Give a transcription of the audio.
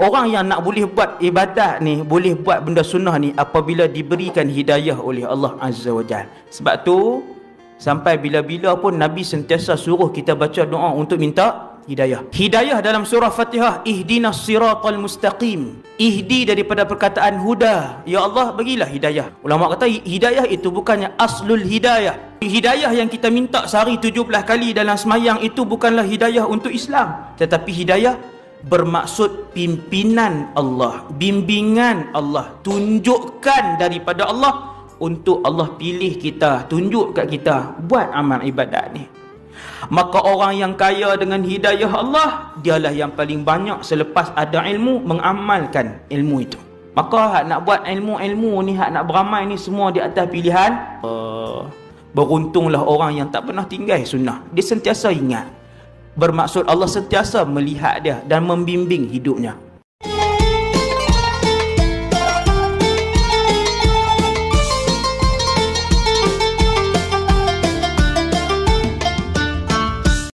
Orang yang nak boleh buat ibadat ni, boleh buat benda sunnah ni apabila diberikan hidayah oleh Allah Azza wa Jalla. Sebab tu sampai bila-bila pun Nabi sentiasa suruh kita baca doa untuk minta hidayah. Hidayah dalam surah Fatihah, ihdinas siratal mustaqim. Ihdi daripada perkataan huda. Ya Allah, bagilah hidayah. Ulama kata hidayah itu bukannya aslul hidayah. Hidayah yang kita minta sehari 17 kali dalam semayang itu bukanlah hidayah untuk Islam, tetapi hidayah bermaksud pimpinan Allah, bimbingan Allah, tunjukkan daripada Allah untuk Allah pilih kita, tunjuk kat kita buat amal ibadat ni. Maka orang yang kaya dengan hidayah Allah, dialah yang paling banyak selepas ada ilmu mengamalkan ilmu itu. Maka hak nak buat ilmu-ilmu ni, hak nak beramal ni semua di atas pilihan. Beruntunglah orang yang tak pernah tinggal sunnah. Dia sentiasa ingat. Bermaksud Allah sentiasa melihat dia dan membimbing hidupnya.